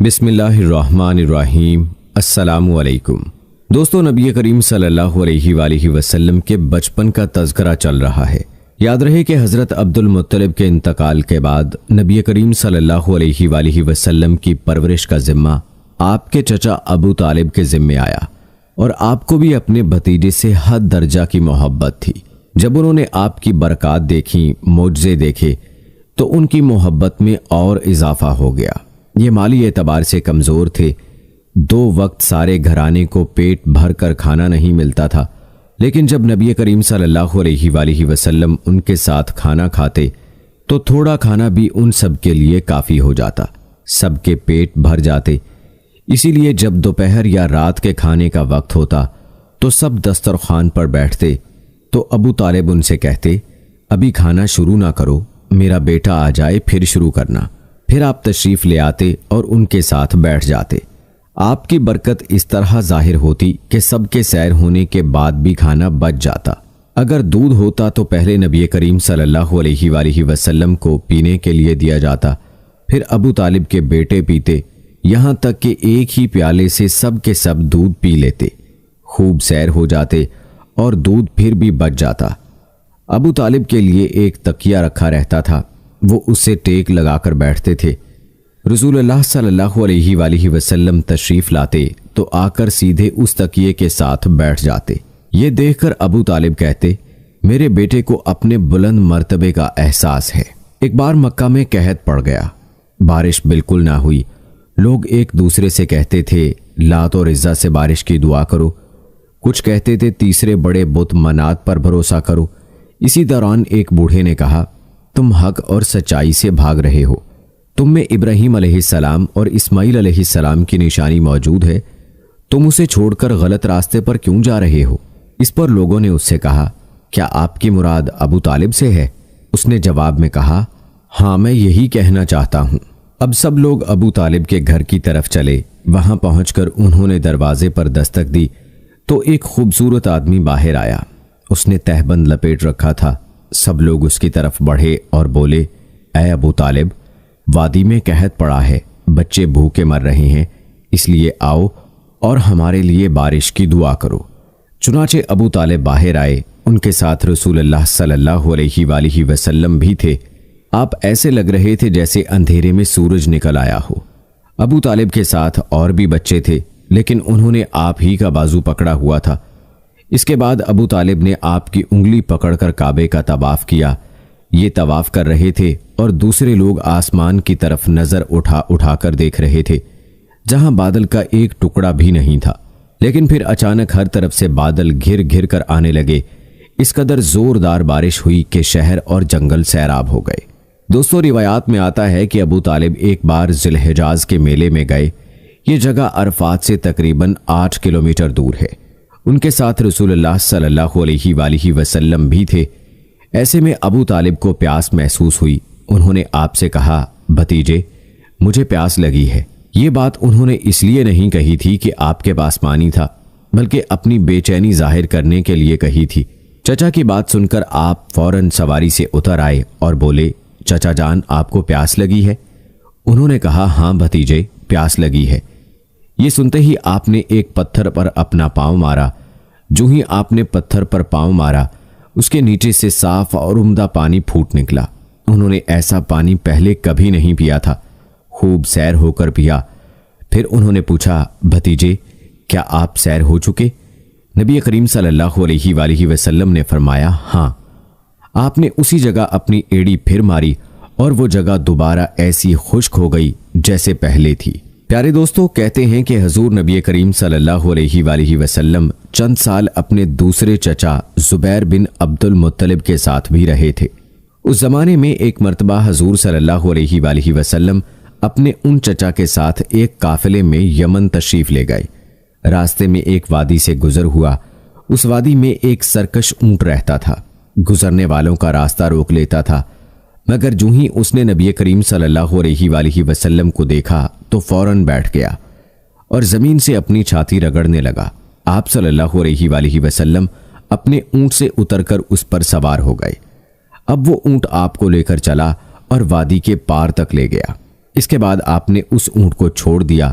بسم اللہ الرحمن الرحیم۔ السلام علیکم دوستو، نبی کریم صلی اللہ علیہ وآلہ وسلم کے بچپن کا تذکرہ چل رہا ہے۔ یاد رہے کہ حضرت عبد المطلب کے انتقال کے بعد نبی کریم صلی اللہ علیہ وآلہ وسلم کی پرورش کا ذمہ آپ کے چچا ابو طالب کے ذمے آیا، اور آپ کو بھی اپنے بھتیجے سے حد درجہ کی محبت تھی۔ جب انہوں نے آپ کی برکات دیکھی، معجزے دیکھے، تو ان کی محبت میں اور اضافہ ہو گیا۔ یہ مالی اعتبار سے کمزور تھے، 2 وقت سارے گھرانے کو پیٹ بھر کر کھانا نہیں ملتا تھا، لیکن جب نبی کریم صلی اللہ علیہ وآلہ وسلم ان کے ساتھ کھانا کھاتے تو تھوڑا کھانا بھی ان سب کے لیے کافی ہو جاتا، سب کے پیٹ بھر جاتے۔ اسی لیے جب دوپہر یا رات کے کھانے کا وقت ہوتا تو سب دسترخوان پر بیٹھتے تو ابو طالب ان سے کہتے، ابھی کھانا شروع نہ کرو، میرا بیٹا آ جائے پھر شروع کرنا۔ پھر آپ تشریف لے آتے اور ان کے ساتھ بیٹھ جاتے۔ آپ کی برکت اس طرح ظاہر ہوتی کہ سب کے سیر ہونے کے بعد بھی کھانا بچ جاتا۔ اگر دودھ ہوتا تو پہلے نبی کریم صلی اللہ علیہ وآلہ وسلم کو پینے کے لیے دیا جاتا، پھر ابو طالب کے بیٹے پیتے، یہاں تک کہ ایک ہی پیالے سے سب کے سب دودھ پی لیتے، خوب سیر ہو جاتے اور دودھ پھر بھی بچ جاتا۔ ابو طالب کے لیے ایک تکیہ رکھا رہتا تھا، وہ اس سے ٹیک لگا کر بیٹھتے تھے۔ رسول اللہ صلی اللہ علیہ وآلہ وسلم تشریف لاتے تو آ کر سیدھے اس تکیے کے ساتھ بیٹھ جاتے۔ یہ دیکھ کر ابو طالب کہتے، میرے بیٹے کو اپنے بلند مرتبے کا احساس ہے۔ ایک بار مکہ میں قحط پڑ گیا، بارش بالکل نہ ہوئی۔ لوگ ایک دوسرے سے کہتے تھے، لات اور عزا سے بارش کی دعا کرو، کچھ کہتے تھے تیسرے بڑے بت منات پر بھروسہ کرو۔ اسی دوران ایک بوڑھے نے کہا، تم حق اور سچائی سے بھاگ رہے ہو، تم میں ابراہیم علیہ السلام اور اسماعیل علیہ السلام کی نشانی موجود ہے، تم اسے چھوڑ کر غلط راستے پر کیوں جا رہے ہو؟ اس پر لوگوں نے اس سے کہا، کیا آپ کی مراد ابو طالب سے ہے؟ اس نے جواب میں کہا، ہاں میں یہی کہنا چاہتا ہوں۔ اب سب لوگ ابو طالب کے گھر کی طرف چلے۔ وہاں پہنچ کر انہوں نے دروازے پر دستک دی تو ایک خوبصورت آدمی باہر آیا۔ اس نے تہبند لپیٹ رکھا تھا۔ سب لوگ اس کی طرف بڑھے اور بولے، اے ابو طالب، وادی میں قحط پڑا ہے، بچے بھوکے مر رہے ہیں، اس لیے آؤ اور ہمارے لیے بارش کی دعا کرو۔ چنانچہ ابو طالب باہر آئے، ان کے ساتھ رسول اللہ صلی اللہ علیہ وآلہ وسلم بھی تھے۔ آپ ایسے لگ رہے تھے جیسے اندھیرے میں سورج نکل آیا ہو۔ ابو طالب کے ساتھ اور بھی بچے تھے، لیکن انہوں نے آپ ہی کا بازو پکڑا ہوا تھا۔ اس کے بعد ابو طالب نے آپ کی انگلی پکڑ کر کعبے کا طواف کیا۔ یہ طواف کر رہے تھے اور دوسرے لوگ آسمان کی طرف نظر اٹھا اٹھا کر دیکھ رہے تھے، جہاں بادل کا ایک ٹکڑا بھی نہیں تھا۔ لیکن پھر اچانک ہر طرف سے بادل گھر گھر کر آنے لگے۔ اس قدر زوردار بارش ہوئی کہ شہر اور جنگل سیراب ہو گئے۔ دوستو، روایات میں آتا ہے کہ ابو طالب ایک بار ذی الحجاز کے میلے میں گئے۔ یہ جگہ عرفات سے تقریباً 8 کلومیٹر دور ہے۔ ان کے ساتھ رسول اللہ صلی اللہ علیہ وآلہ وسلم بھی تھے۔ ایسے میں ابو طالب کو پیاس محسوس ہوئی۔ انہوں نے آپ سے کہا، بھتیجے، مجھے پیاس لگی ہے۔ یہ بات انہوں نے اس لیے نہیں کہی تھی کہ آپ کے پاس پانی تھا، بلکہ اپنی بے چینی ظاہر کرنے کے لیے کہی تھی۔ چچا کی بات سن کر آپ فوراً سواری سے اتر آئے اور بولے، چچا جان، آپ کو پیاس لگی ہے؟ انہوں نے کہا، ہاں بھتیجے، پیاس لگی ہے۔ یہ سنتے ہی آپ نے ایک پتھر پر اپنا پاؤں مارا۔ جو ہی آپ نے پتھر پر پاؤں مارا، اس کے نیچے سے صاف اور عمدہ پانی پھوٹ نکلا۔ انہوں نے ایسا پانی پہلے کبھی نہیں پیا تھا۔ خوب سیر ہو کر پیا۔ پھر انہوں نے پوچھا، بھتیجے، کیا آپ سیر ہو چکے؟ نبی کریم صلی اللہ علیہ وآلہ وسلم نے فرمایا، ہاں۔ آپ نے اسی جگہ اپنی ایڑی پھر ماری اور وہ جگہ دوبارہ ایسی خشک ہو گئی جیسے پہلے تھی۔ پیارے دوستو، کہتے ہیں کہ حضور نبی کریم صلی اللہ علیہ وآلہ وسلم چند سال اپنے دوسرے چچا زبیر بن عبد المطلب کے ساتھ بھی رہے تھے۔ اس زمانے میں ایک مرتبہ حضور صلی اللہ علیہ وآلہ وسلم اپنے ان چچا کے ساتھ ایک قافلے میں یمن تشریف لے گئے۔ راستے میں ایک وادی سے گزر ہوا۔ اس وادی میں ایک سرکش اونٹ رہتا تھا، گزرنے والوں کا راستہ روک لیتا تھا، مگر جو ہی اس نے نبی کریم صلی اللہ علیہ وآلہ وسلم کو دیکھا تو فوراً بیٹھ گیا اور زمین سے اپنی چھاتی رگڑنے لگا۔ آپ صلی اللہ علیہ وآلہ وسلم اپنے اونٹ سے اتر کر اس پر سوار ہو گئے۔ اب وہ اونٹ آپ کو لے کر چلا اور وادی کے پار تک لے گیا۔ اس کے بعد آپ نے اس اونٹ کو چھوڑ دیا۔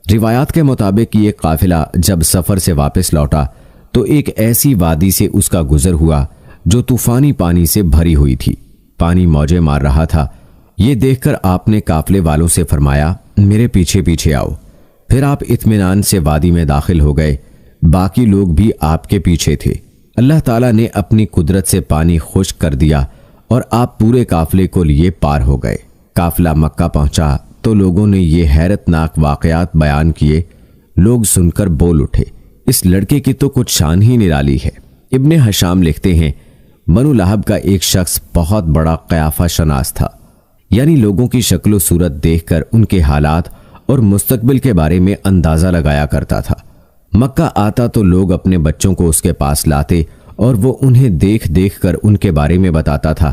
روایات کے مطابق یہ قافلہ جب سفر سے واپس لوٹا تو ایک ایسی وادی سے اس کا گزر ہوا جو طوفانی پانی سے بھری ہوئی تھی۔ پانی موجیں مار رہا تھا۔ یہ دیکھ کر آپ نے قافلے والوں سے فرمایا، میرے پیچھے پیچھے آؤ۔ پھر آپ اطمینان سے وادی میں داخل ہو گئے۔ باقی لوگ بھی آپ کے پیچھے تھے۔ اللہ تعالیٰ نے اپنی قدرت سے پانی خشک کر دیا اور آپ پورے قافلے کو لیے پار ہو گئے۔ قافلہ مکہ پہنچا تو لوگوں نے یہ حیرت ناک واقعات بیان کیے۔ لوگ سن کر بول اٹھے، اس لڑکے کی تو کچھ شان ہی نرالی ہے۔ ابن ہشام لکھتے ہیں، بنو لہب کا ایک شخص بہت بڑا قیافہ شناس تھا، یعنی لوگوں کی شکل و صورت دیکھ کر ان کے حالات اور مستقبل کے بارے میں اندازہ لگایا کرتا تھا۔ مکہ آتا تو لوگ اپنے بچوں کو اس کے پاس لاتے اور وہ انہیں دیکھ دیکھ کر ان کے بارے میں بتاتا تھا۔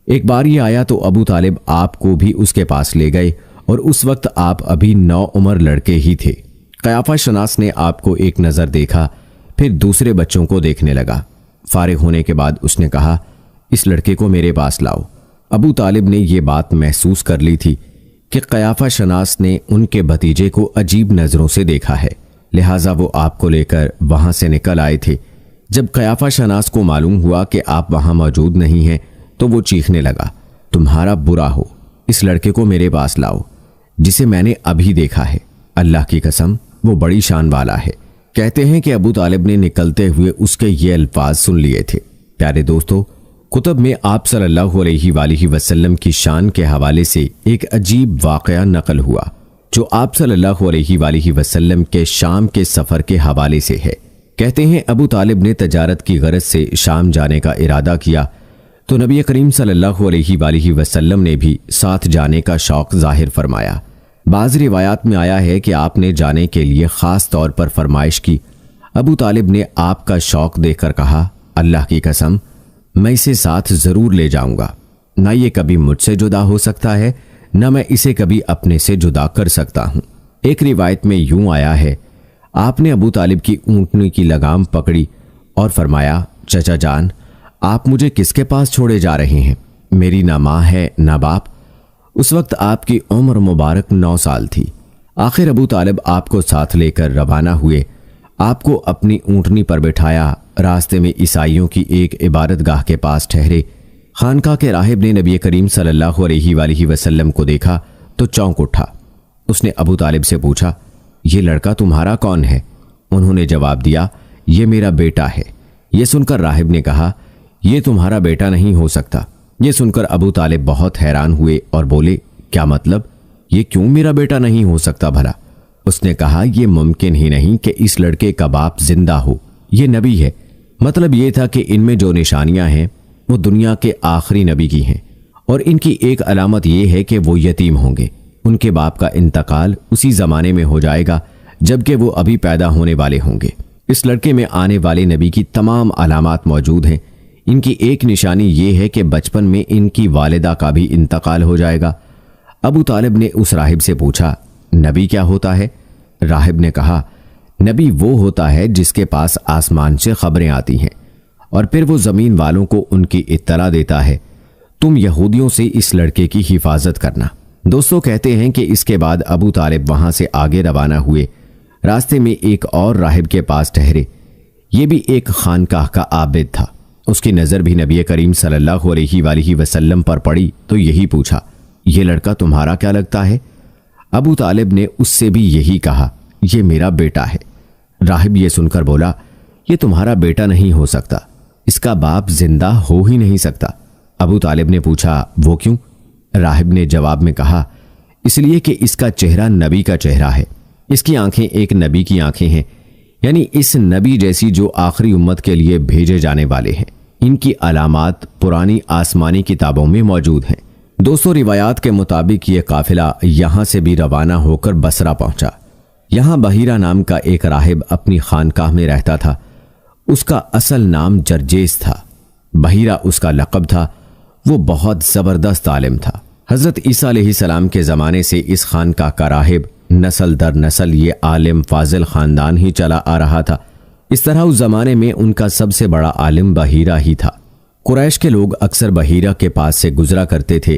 ایک بار یہ آیا تو ابو طالب آپ کو بھی اس کے پاس لے گئے اور اس وقت آپ ابھی نوعمر لڑکے ہی تھے۔ قیافہ شناس نے آپ کو ایک نظر دیکھا، پھر دوسرے بچوں کو دیکھنے لگا۔ فارغ ہونے کے بعد اس نے کہا، اس لڑکے کو میرے پاس لاؤ۔ ابو طالب نے یہ بات محسوس کر لی تھی کہ قیافہ شناس نے ان کے بھتیجے کو عجیب نظروں سے دیکھا ہے، لہٰذا وہ آپ کو لے کر وہاں سے نکل آئے تھے۔ جب قیافہ شناس کو معلوم ہوا کہ آپ وہاں موجود نہیں ہیں تو وہ چیخنے لگا، تمہارا برا ہو، اس لڑکے کو میرے پاس لاؤ جسے میں نے ابھی دیکھا ہے۔ اللہ کی قسم وہ بڑی شان والا ہے۔ کہتے ہیں کہ ابو طالب نے نکلتے ہوئے اس کے یہ الفاظ سن لیے تھے۔ پیارے دوستو، کتب میں آپ صلی اللہ علیہ وآلہ وسلم کی شان کے حوالے سے ایک عجیب واقعہ نقل ہوا جو آپ صلی اللہ علیہ وآلہ وسلم کے شام کے سفر کے حوالے سے ہے۔ کہتے ہیں ابو طالب نے تجارت کی غرض سے شام جانے کا ارادہ کیا تو نبی کریم صلی اللہ علیہ وآلہ وسلم نے بھی ساتھ جانے کا شوق ظاہر فرمایا۔ بعض روایات میں آیا ہے کہ آپ نے جانے کے لیے خاص طور پر فرمائش کی۔ ابو طالب نے آپ کا شوق دیکھ کر کہا، اللہ کی قسم میں اسے ساتھ ضرور لے جاؤں گا، نہ یہ کبھی مجھ سے جدا ہو سکتا ہے نہ میں اسے کبھی اپنے سے جدا کر سکتا ہوں۔ ایک روایت میں یوں آیا ہے، آپ نے ابو طالب کی اونٹنی کی لگام پکڑی اور فرمایا، چچا جان آپ مجھے کس کے پاس چھوڑے جا رہے ہیں؟ میری نہ ماں ہے نہ باپ۔ اس وقت آپ کی عمر مبارک 9 سال تھی۔ آخر ابو طالب آپ کو ساتھ لے کر روانہ ہوئے، آپ کو اپنی اونٹنی پر بٹھایا۔ راستے میں عیسائیوں کی ایک عبادت گاہ کے پاس ٹھہرے۔ خانقاہ کے راہب نے نبی کریم صلی اللہ علیہ وآلہ وسلم کو دیکھا تو چونک اٹھا۔ اس نے ابو طالب سے پوچھا، یہ لڑکا تمہارا کون ہے؟ انہوں نے جواب دیا، یہ میرا بیٹا ہے۔ یہ سن کر راہب نے کہا، یہ تمہارا بیٹا نہیں ہو سکتا۔ یہ سن کر ابو طالب بہت حیران ہوئے اور بولے، کیا مطلب؟ یہ کیوں میرا بیٹا نہیں ہو سکتا بھلا؟ اس نے کہا، یہ ممکن ہی نہیں کہ اس لڑکے کا باپ زندہ ہو، یہ نبی ہے۔ مطلب یہ تھا کہ ان میں جو نشانیاں ہیں وہ دنیا کے آخری نبی کی ہیں، اور ان کی ایک علامت یہ ہے کہ وہ یتیم ہوں گے۔ ان کے باپ کا انتقال اسی زمانے میں ہو جائے گا جبکہ وہ ابھی پیدا ہونے والے ہوں گے۔ اس لڑکے میں آنے والے نبی کی تمام علامات موجود ہیں۔ ان کی ایک نشانی یہ ہے کہ بچپن میں ان کی والدہ کا بھی انتقال ہو جائے گا۔ ابو طالب نے اس راہب سے پوچھا، نبی کیا ہوتا ہے؟ راہب نے کہا، نبی وہ ہوتا ہے جس کے پاس آسمان سے خبریں آتی ہیں اور پھر وہ زمین والوں کو ان کی اطلاع دیتا ہے۔ تم یہودیوں سے اس لڑکے کی حفاظت کرنا۔ دوستو کہتے ہیں کہ اس کے بعد ابو طالب وہاں سے آگے روانہ ہوئے۔ راستے میں ایک اور راہب کے پاس ٹھہرے۔ یہ بھی ایک خانقاہ کا عابد تھا۔ اس کی نظر بھی نبی کریم صلی اللہ علیہ وآلہ وسلم پر پڑی تو یہی پوچھا، یہ لڑکا تمہارا کیا لگتا ہے؟ ابو طالب نے اس سے بھی یہی کہا، یہ میرا بیٹا ہے۔ راہب یہ سن کر بولا، یہ تمہارا بیٹا نہیں ہو سکتا، اس کا باپ زندہ ہو ہی نہیں سکتا۔ ابو طالب نے پوچھا، وہ کیوں؟ راہب نے جواب میں کہا، اس لیے کہ اس کا چہرہ نبی کا چہرہ ہے، اس کی آنکھیں ایک نبی کی آنکھیں ہیں، یعنی اس نبی جیسی جو آخری امت کے لیے بھیجے جانے والے ہیں۔ ان کی علامات پرانی آسمانی کتابوں میں موجود ہیں۔ دوستو روایات کے مطابق یہ قافلہ یہاں سے بھی روانہ ہو کر بصرہ پہنچا۔ یہاں بحیرہ نام کا ایک راہب اپنی خانقاہ میں رہتا تھا۔ اس کا اصل نام جرجیس تھا، بحیرہ اس کا لقب تھا۔ وہ بہت زبردست عالم تھا۔ حضرت عیسیٰ علیہ السلام کے زمانے سے اس خانقاہ کا راہب نسل در نسل یہ عالم فاضل خاندان ہی چلا آ رہا تھا۔ اس طرح اس زمانے میں ان کا سب سے بڑا عالم بحیرہ ہی تھا۔ قریش کے لوگ اکثر بحیرہ کے پاس سے گزرا کرتے تھے۔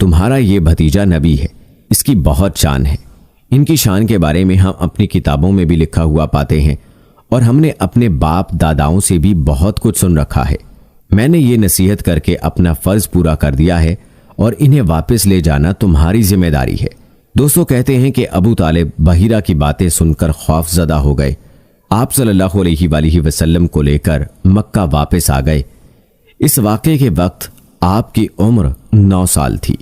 تمہارا یہ بھتیجا نبی ہے، اس کی بہت شان ہے۔ ان کی شان کے بارے میں ہم اپنی کتابوں میں بھی لکھا ہوا پاتے ہیں، اور ہم نے اپنے باپ داداؤں سے بھی بہت کچھ سن رکھا ہے۔ میں نے یہ نصیحت کر کے اپنا فرض پورا کر دیا ہے، اور انہیں واپس لے جانا تمہاری ذمہ داری ہے۔ دوستو، کہتے ہیں کہ ابو طالب بحیرہ کی باتیں سن کر خوف زدہ ہو گئے۔ آپ صلی اللہ علیہ وآلہ وسلم کو لے کر مکہ واپس آ گئے۔ اس واقعے کے وقت آپ کی عمر 9 سال تھی۔